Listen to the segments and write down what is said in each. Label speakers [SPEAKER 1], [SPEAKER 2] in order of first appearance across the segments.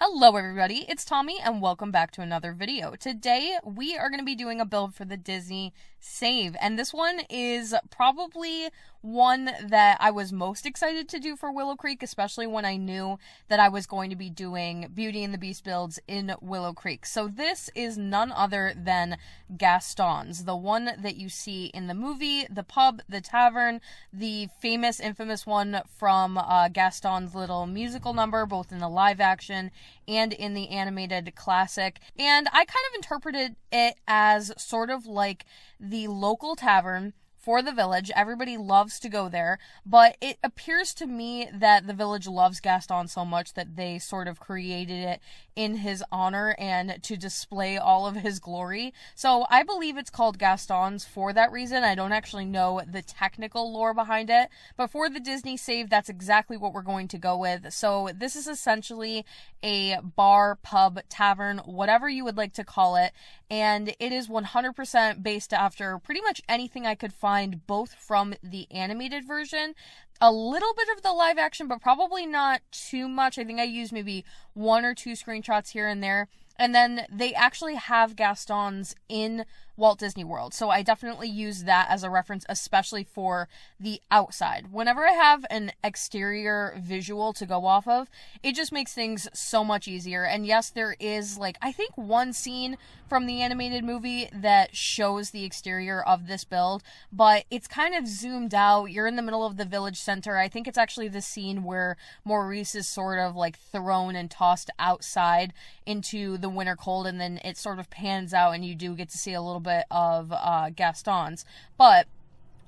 [SPEAKER 1] Hello everybody, it's Tommy and welcome back to another video. Today we are going to be doing a build for the Disney Save, and this one is probably one that I was most excited to do for Willow Creek, especially when I knew that I was going to be doing Beauty and the Beast builds in Willow Creek. So this is none other than Gaston's, the one that you see in the movie, the pub, the tavern, the famous, infamous one from Gaston's little musical number, both in the live action and in the animated classic. And I kind of interpreted it as sort of like the local tavern for the village. Everybody loves to go there, but it appears to me that the village loves Gaston so much that they sort of created it in his honor and to display all of his glory. So I believe it's called Gaston's for that reason. I don't actually know the technical lore behind it, but for the Disney Save, that's exactly what we're going to go with. So this is essentially a bar, pub, tavern, whatever you would like to call it, and it is 100% based after pretty much anything I could find, both from the animated version, a little bit of the live action, but probably not too much. I think I used maybe one or two screenshots here and there. And then they actually have Gaston's in Walt Disney World. So I definitely use that as a reference, especially for the outside. Whenever I have an exterior visual to go off of, it just makes things so much easier. And yes, there is, like, I think one scene from the animated movie that shows the exterior of this build, but it's kind of zoomed out. You're in the middle of the village center. I think it's actually the scene where Maurice is sort of like thrown and tossed outside into the winter cold, and then it sort of pans out and you do get to see a little bit of Gaston's. But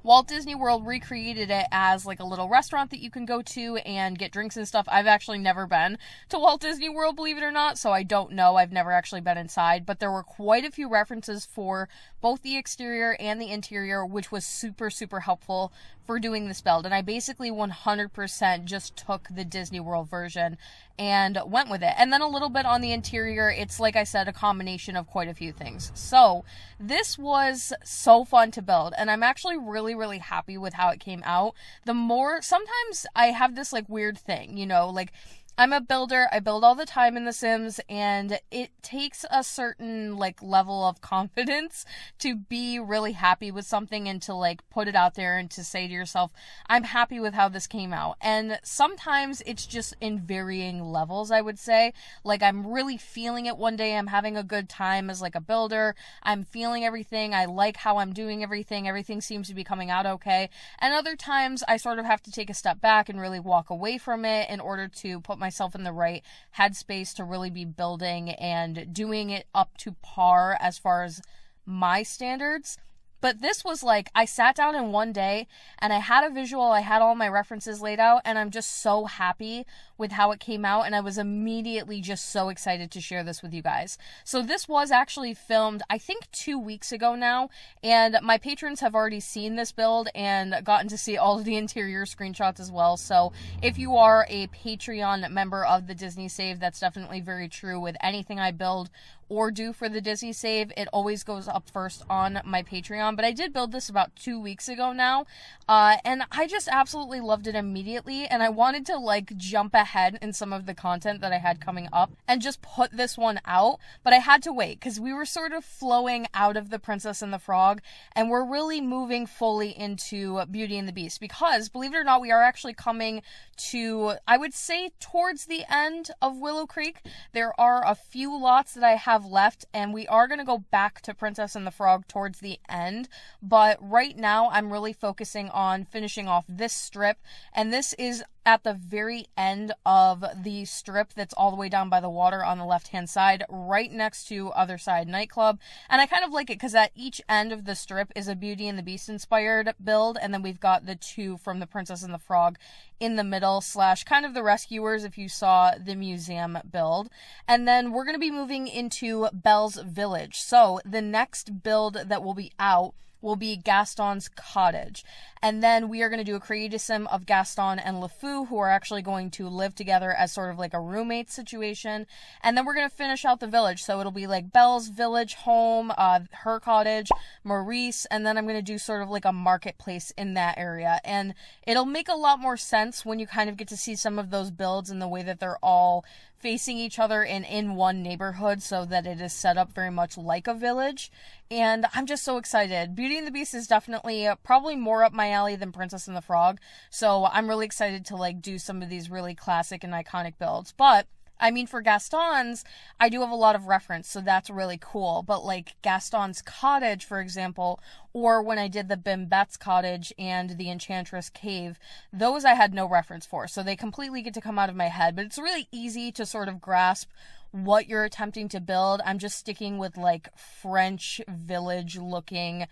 [SPEAKER 1] Walt Disney World recreated it as like a little restaurant that you can go to and get drinks and stuff. I've actually never been to Walt Disney World, believe it or not, so I don't know. I've never actually been inside, but there were quite a few references for both the exterior and the interior, which was super, super helpful for doing this build. And I basically 100% just took the Disney World version and went with it. And then a little bit on the interior, it's, like I said, a combination of quite a few things. So this was so fun to build, and I'm actually really happy with how it came out. Sometimes I have this like weird thing, you know, like I'm a builder, I build all the time in The Sims, and it takes a certain like level of confidence to be really happy with something and to like put it out there and to say to yourself, I'm happy with how this came out. And sometimes it's just in varying levels, I would say. Like I'm really feeling it one day, I'm having a good time as like a builder, I'm feeling everything, I like how I'm doing everything seems to be coming out okay. And other times I sort of have to take a step back and really walk away from it in order to put myself in the right headspace to really be building and doing it up to par as far as my standards. But this was like, I sat down in one day and I had a visual, I had all my references laid out, and I'm just so happy with how it came out, and I was immediately just so excited to share this with you guys. So this was actually filmed, I think 2 weeks ago now, and my patrons have already seen this build and gotten to see all of the interior screenshots as well. So if you are a Patreon member of the Disney Save, that's definitely very true with anything I build or do for the Disney Save. It always goes up first on my Patreon, but I did build this about 2 weeks ago now, and I just absolutely loved it immediately, and I wanted to like jump ahead in some of the content that I had coming up and just put this one out, but I had to wait because we were sort of flowing out of The Princess and the Frog, and we're really moving fully into Beauty and the Beast, because believe it or not, we are actually coming to, I would say, towards the end of Willow Creek. There are a few lots that I have left, and we are going to go back to Princess and the Frog towards the end, but right now I'm really focusing on finishing off this strip, and this is at the very end of the strip that's all the way down by the water on the left hand side, right next to Other Side Nightclub. And I kind of like it because at each end of the strip is a Beauty and the Beast inspired build, and then we've got the two from The Princess and the Frog in the middle, slash kind of the Rescuers if you saw the museum build. And then we're going to be moving into Belle's Village. So the next build that will be out will be Gaston's cottage. And then we are going to do a creative sim of Gaston and LeFou, who are actually going to live together as sort of like a roommate situation. And then we're going to finish out the village. So it'll be like Belle's village home, her cottage, Maurice, and then I'm going to do sort of like a marketplace in that area. And it'll make a lot more sense when you kind of get to see some of those builds and the way that they're all facing each other and in one neighborhood so that it is set up very much like a village. And I'm just so excited. Beauty and the Beast is definitely probably more up my alley than Princess and the Frog. So I'm really excited to like do some of these really classic and iconic builds. But I mean, for Gaston's, I do have a lot of reference, so that's really cool. But like Gaston's cottage, for example, or when I did the Bimbette's cottage and the Enchantress cave, those I had no reference for. So they completely get to come out of my head. But it's really easy to sort of grasp what you're attempting to build. I'm just sticking with like French village looking,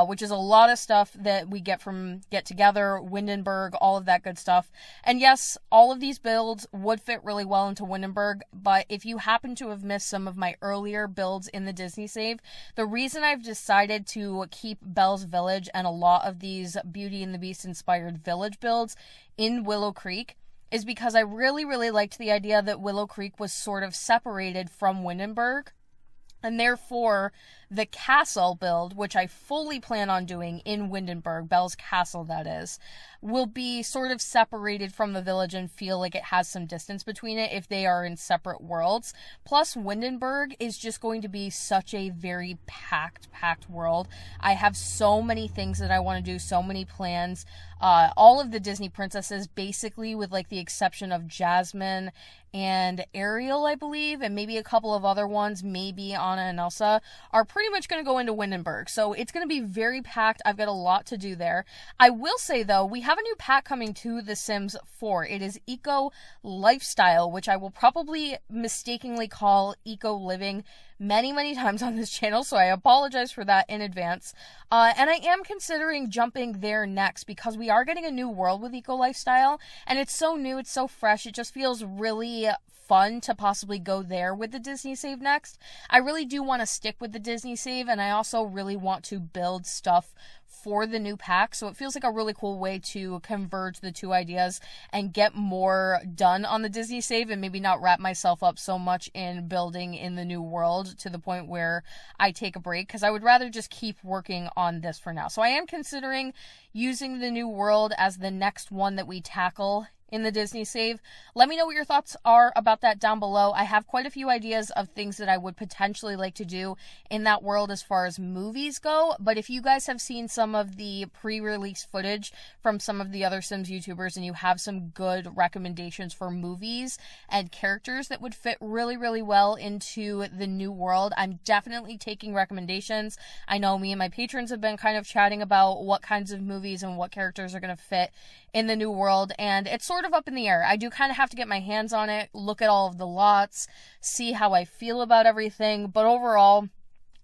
[SPEAKER 1] which is a lot of stuff that we get from Get Together, Windenburg, all of that good stuff. And yes, all of these builds would fit really well into Windenburg, but if you happen to have missed some of my earlier builds in the Disney Save, the reason I've decided to keep Belle's Village and a lot of these Beauty and the Beast inspired village builds in Willow Creek is because I really, really liked the idea that Willow Creek was sort of separated from Windenburg. And therefore, the castle build, which I fully plan on doing in Windenburg, Belle's castle that is, will be sort of separated from the village and feel like it has some distance between it if they are in separate worlds. Plus, Windenburg is just going to be such a very packed world. I have so many things that I want to do, so many plans. All of the Disney princesses, basically with like the exception of Jasmine and Ariel, I believe, and maybe a couple of other ones, maybe Anna and Elsa, are pretty much going to go into Windenburg. So it's going to be very packed. I've got a lot to do there. I will say, though, we have a new pack coming to The Sims 4. It is Eco Lifestyle, which I will probably mistakenly call Eco Living many times on this channel, so I apologize for that in advance. And I am considering jumping there next because we are getting a new world with Eco Lifestyle, and it's so new, it's so fresh, it just feels really fun to possibly go there with the Disney Save next. I really do want to stick with the Disney Save, and I also really want to build stuff for the new pack, so it feels like a really cool way to converge the two ideas and get more done on the Disney Save and maybe not wrap myself up so much in building in the new world to the point where I take a break, because I would rather just keep working on this for now. So I am considering using the new world as the next one that we tackle in the Disney Save. Let me know what your thoughts are about that down below. I have quite a few ideas of things that I would potentially like to do in that world as far as movies go, but if you guys have seen some of the pre-release footage from some of the other Sims YouTubers and you have some good recommendations for movies and characters that would fit really well into the new world, I'm definitely taking recommendations. I know me and my patrons have been kind of chatting about what kinds of movies and what characters are going to fit in the new world, and it's sort of up in the air. I do kind of have to get my hands on it, look at all of the lots, see how I feel about everything, but overall,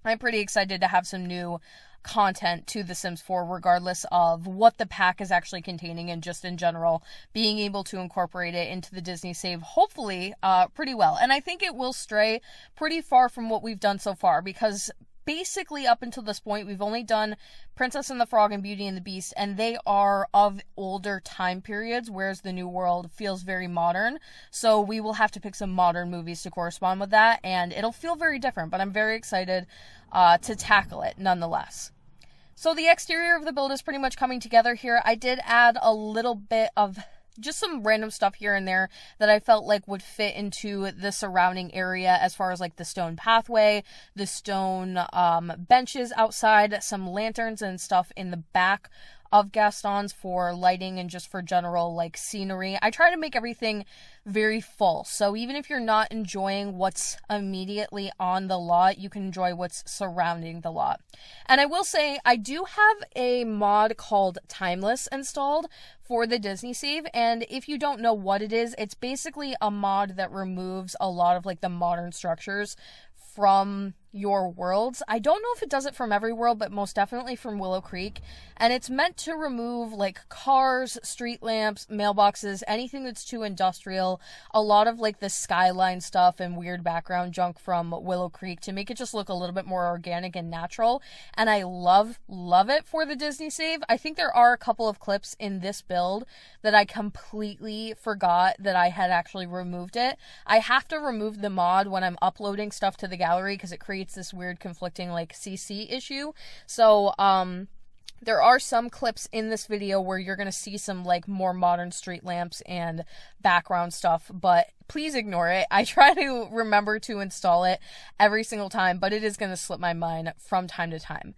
[SPEAKER 1] I'm pretty excited to have some new content to The Sims 4, regardless of what the pack is actually containing, and just in general, being able to incorporate it into the Disney Save, hopefully, pretty well. And I think it will stray pretty far from what we've done so far, because basically up until this point, we've only done Princess and the Frog and Beauty and the Beast, and they are of older time periods, whereas the new world feels very modern. So we will have to pick some modern movies to correspond with that, and it'll feel very different, but I'm very excited to tackle it nonetheless. So the exterior of the build is pretty much coming together here. I did add a little bit of just some random stuff here and there that I felt like would fit into the surrounding area, as far as like the stone pathway, the stone benches outside, some lanterns and stuff in the back of Gaston's for lighting and just for general like scenery. I try to make everything very full, so even if you're not enjoying what's immediately on the lot, you can enjoy what's surrounding the lot. And I will say, I do have a mod called Timeless installed for the Disney Save, and if you don't know what it is, it's basically a mod that removes a lot of like the modern structures from your worlds. I don't know if it does it from every world, but most definitely from Willow Creek. And it's meant to remove like cars, street lamps, mailboxes, anything that's too industrial, a lot of like the skyline stuff and weird background junk from Willow Creek, to make it just look a little bit more organic and natural. And I love it for the Disney Save. I think there are a couple of clips in this build that I completely forgot that I had actually removed it. I have to remove the mod when I'm uploading stuff to the gallery because it creates this weird conflicting like CC issue. So There are some clips in this video where you're going to see some like more modern street lamps and background stuff, but please ignore it. I try to remember to install it every single time, but it is going to slip my mind from time to time.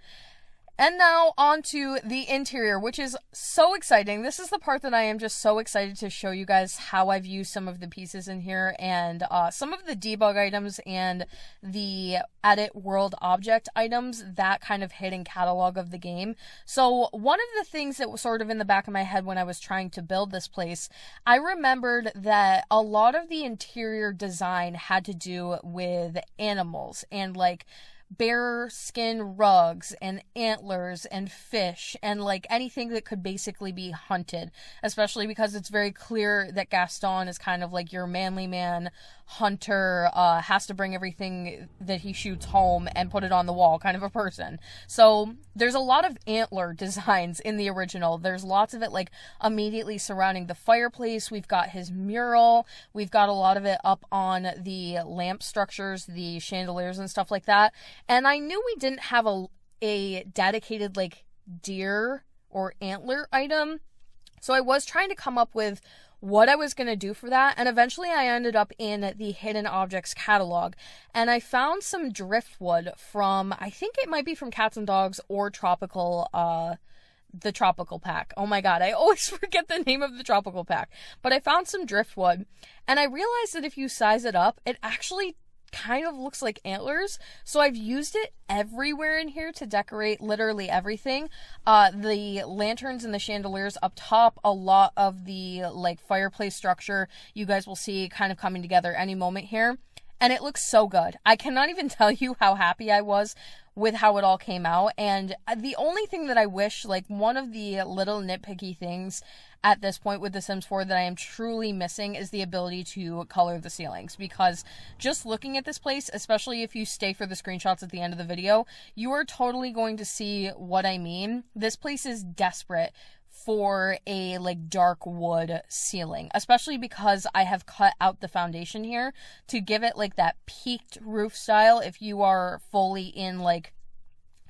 [SPEAKER 1] And now on to the interior, which is so exciting. This is the part that I am just so excited to show you guys how I've used some of the pieces in here and some of the debug items and the edit world object items that kind of hidden catalog of the game. So one of the things that was sort of in the back of my head when I was trying to build this place, I remembered that a lot of the interior design had to do with animals and like bear skin rugs and antlers and fish and like anything that could basically be hunted, especially because it's very clear that Gaston is kind of like your manly man hunter, has to bring everything that he shoots home and put it on the wall kind of a person. So there's a lot of antler designs in the original. There's lots of it like immediately surrounding the fireplace. We've got his mural. We've got a lot of it up on the lamp structures, the chandeliers and stuff like that. And I knew we didn't have a dedicated like deer or antler item. So I was trying to come up with what I was going to do for that, and eventually I ended up in the hidden objects catalog, and I found some driftwood from, I think it might be from Cats and Dogs or Tropical, the Tropical Pack. Oh my god, I always forget the name of the Tropical Pack. But I found some driftwood, and I realized that if you size it up, it actually kind of looks like antlers. So I've used it everywhere in here to decorate literally everything. The lanterns and the chandeliers up top, a lot of the like fireplace structure you guys will see kind of coming together any moment here. And it looks so good. I cannot even tell you how happy I was with how it all came out. And the only thing that I wish, like one of the little nitpicky things at this point with The Sims 4 that I am truly missing is the ability to color the ceilings, because just looking at this place, especially if you stay for the screenshots at the end of the video, you are totally going to see what I mean. This place is desperate for a like dark wood ceiling, especially because I have cut out the foundation here to give it like that peaked roof style. If you are fully in like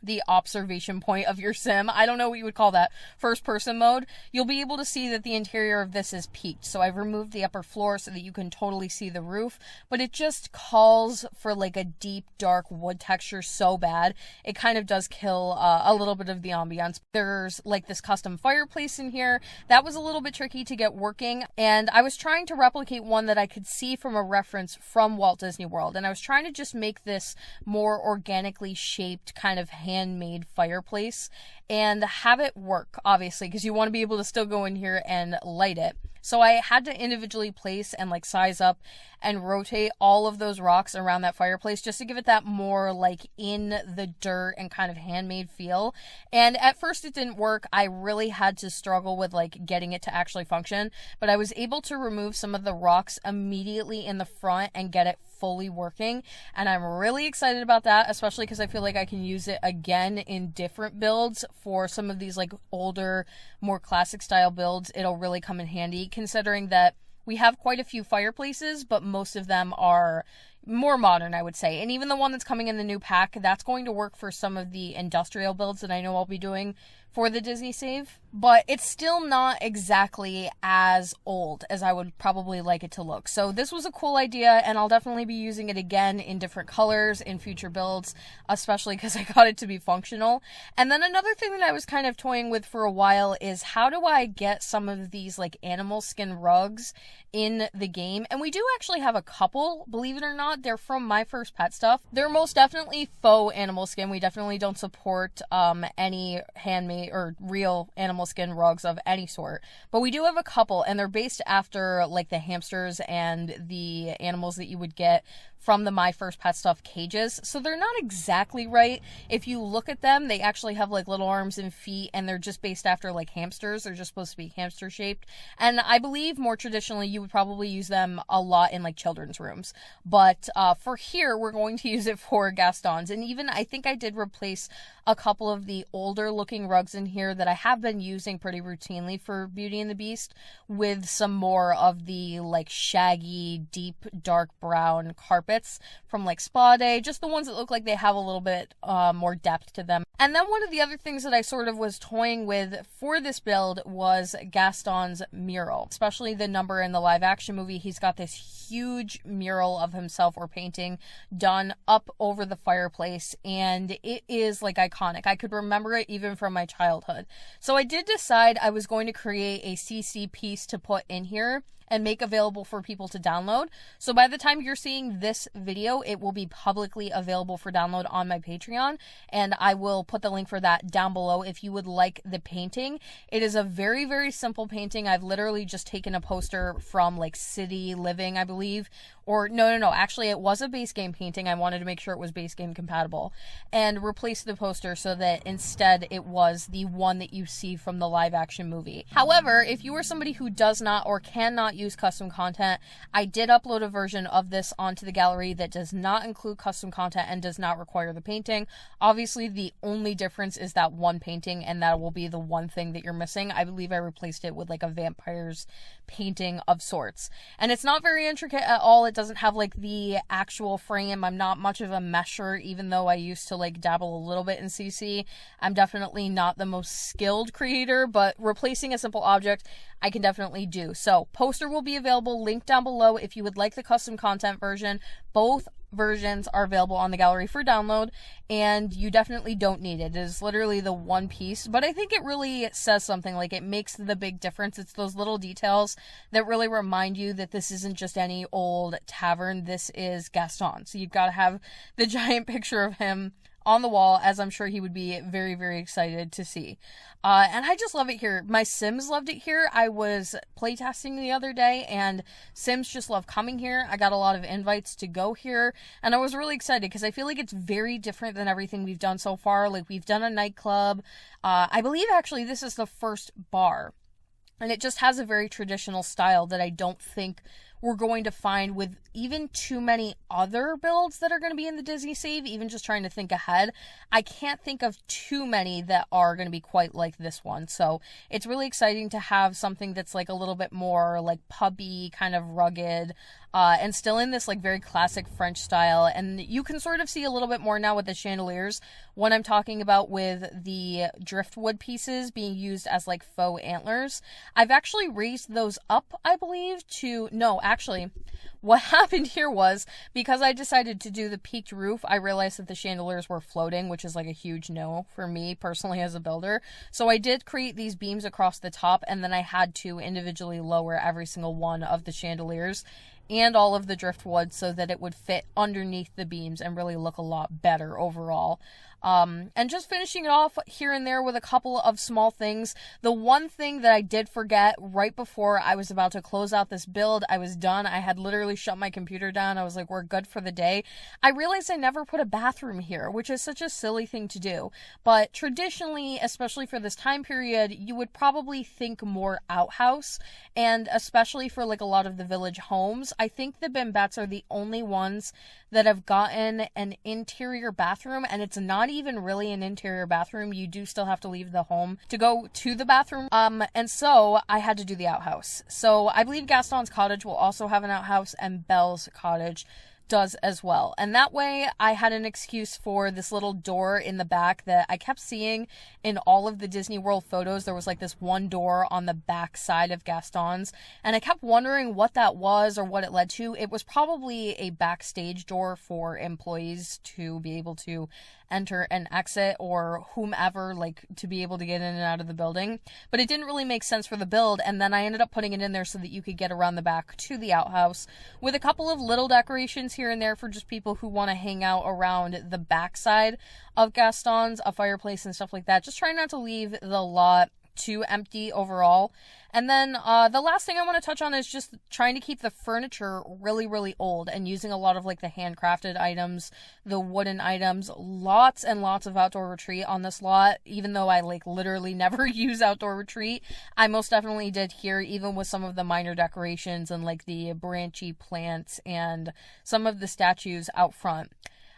[SPEAKER 1] the observation point of your sim, I don't know what you would call that, first person mode, you'll be able to see that the interior of this is peaked. So I've removed the upper floor so that you can totally see the roof, but it just calls for like a deep dark wood texture so bad. It kind of does kill a little bit of the ambiance. There's like this custom fireplace in here that was a little bit tricky to get working, and I was trying to replicate one that I could see from a reference from Walt Disney World, and I was trying to just make this more organically shaped kind of handmade fireplace and have it work, obviously, because you want to be able to still go in here and light it. So I had to individually place and like size up and rotate all of those rocks around that fireplace just to give it that more like in the dirt and kind of handmade feel. And at first it didn't work. I really had to struggle with like getting it to actually function, but I was able to remove some of the rocks immediately in the front and get it fully working, and I'm really excited about that, especially because I feel like I can use it again in different builds for some of these like older, more classic style builds. It'll really come in handy, considering that we have quite a few fireplaces, but most of them are more modern, I would say. And even the one that's coming in the new pack, that's going to work for some of the industrial builds that I know I'll be doing for the Disney save. But it's still not exactly as old as I would probably like it to look. So this was a cool idea, and I'll definitely be using it again in different colors in future builds, especially because I got it to be functional. And then another thing that I was kind of toying with for a while is how do I get some of these like animal skin rugs in the game? And we do actually have a couple, believe it or not. They're from My First Pet stuff. They're most definitely faux animal skin. We definitely don't support any handmade or real animal skin rugs of any sort, but we do have a couple, and they're based after like the hamsters and the animals that you would get from the My First Pet stuff cages. So they're not exactly right. If you look at them, they actually have like little arms and feet, and they're just based after like hamsters. They're just supposed to be hamster shaped. And I believe more traditionally you would probably use them a lot in like children's rooms. But for here, we're going to use it for Gastons. And even I think I did replace a couple of the older looking rugs in here that I have been using pretty routinely for Beauty and the Beast with some more of the like shaggy, deep, dark brown carpet. carpets from like Spa Day, just the ones that look like they have a little bit more depth to them. And then one of the other things that I sort of was toying with for this build was Gaston's mural, especially the number in the live action movie. He's got this huge mural of himself or painting done up over the fireplace, and it is like iconic. I could remember it even from my childhood. So I did decide I was going to create a CC piece to put in here and make available for people to download. So by the time you're seeing this video, it will be publicly available for download on my Patreon, and I will put the link for that down below if you would like the painting. It is a very, very simple painting. I've literally just taken a poster from like City Living, I believe, or no, actually it was a base game painting. I wanted to make sure it was base game compatible, and replaced the poster so that instead it was the one that you see from the live action movie. However, if you are somebody who does not or cannot use custom content, I did upload a version of this onto the gallery that does not include custom content and does not require the painting. Obviously, the only difference is that one painting, and that will be the one thing that you're missing. I believe I replaced it with like a vampire's painting of sorts, and it's not very intricate at all. It doesn't have like the actual frame. I'm not much of a mesher, even though I used to like dabble a little bit in CC. I'm definitely not the most skilled creator, but replacing a simple object I can definitely do. So poster will be available, linked down below if you would like the custom content version. Both versions are available on the gallery for download, and you definitely don't need it. It is literally the one piece, but I think it really says something. Like, it makes the big difference. It's those little details that really remind you that this isn't just any old tavern. This is Gaston. So you've got to have the giant picture of him on the wall, as I'm sure he would be very, very excited to see. And I just love it here. My Sims loved it here. I was playtesting the other day, and Sims just love coming here. I got a lot of invites to go here, and I was really excited because I feel like it's very different than everything we've done so far. Like, we've done a nightclub. I believe actually this is the first bar, and it just has a very traditional style that I don't think we're going to find with even too many other builds that are going to be in the Disney Save. Even just trying to think ahead, I can't think of too many that are going to be quite like this one. So it's really exciting to have something that's like a little bit more like pubby, kind of rugged, and still in this like very classic French style. And you can sort of see a little bit more now with the chandeliers when I'm talking about with the driftwood pieces being used as like faux antlers. I've actually raised those up, I believe, to, no, actually, what happened here was, because I decided to do the peaked roof, I realized that the chandeliers were floating, which is like a huge no for me personally as a builder. So I did create these beams across the top, and then I had to individually lower every single one of the chandeliers and all of the driftwood so that it would fit underneath the beams and really look a lot better overall. And just finishing it off here and there with a couple of small things. The one thing that I did forget right before I was about to close out this build, I was done. I had literally shut my computer down. I was like, we're good for the day. I realized I never put a bathroom here, which is such a silly thing to do. But traditionally, especially for this time period, you would probably think more outhouse. And especially for like a lot of the village homes, I think the Bimbettes are the only ones that have gotten an interior bathroom, and it's not even really an interior bathroom. You do still have to leave the home to go to the bathroom. And so I had to do the outhouse. So I believe Gaston's cottage will also have an outhouse, and Belle's cottage does as well. And that way I had an excuse for this little door in the back that I kept seeing in all of the Disney World photos. There was like this one door on the back side of Gaston's, and I kept wondering what that was or what it led to. It was probably a backstage door for employees to be able to enter and exit, or whomever, like, to be able to get in and out of the building. But it didn't really make sense for the build, and then I ended up putting it in there so that you could get around the back to the outhouse with a couple of little decorations here and there for just people who want to hang out around the backside of Gaston's, a fireplace and stuff like that. Just trying not to leave the lot too empty overall. And then the last thing I want to touch on is just trying to keep the furniture really, really old and using a lot of like the handcrafted items, the wooden items, lots and lots of outdoor retreat on this lot. Even though I like literally never use outdoor retreat, I most definitely did here, even with some of the minor decorations and like the branchy plants and some of the statues out front.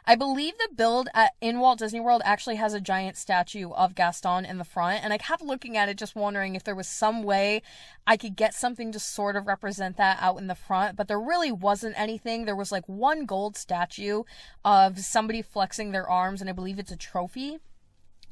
[SPEAKER 1] I believe the build in Walt Disney World actually has a giant statue of Gaston in the front, and I kept looking at it just wondering if there was some way I could get something to sort of represent that out in the front, but there really wasn't anything. There was like one gold statue of somebody flexing their arms, and I believe it's a trophy.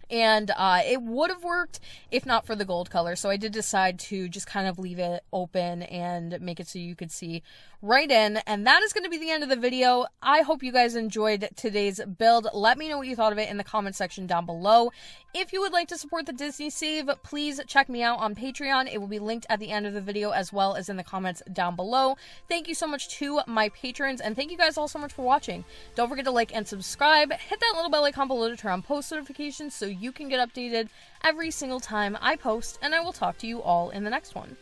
[SPEAKER 1] And it would have worked if not for the gold color, so I did decide to just kind of leave it open and make it so you could see right in. And that is going to be the end of the video. I hope you guys enjoyed today's build. Let me know what you thought of it in the comment section down below. If you would like to support the Disney Save, please check me out on Patreon. It will be linked at the end of the video as well as in the comments down below. Thank you so much to my patrons, and thank you guys all so much for watching. Don't forget to like and subscribe. Hit that little bell icon below to turn on post notifications so you can get updated every single time I post, and I will talk to you all in the next one.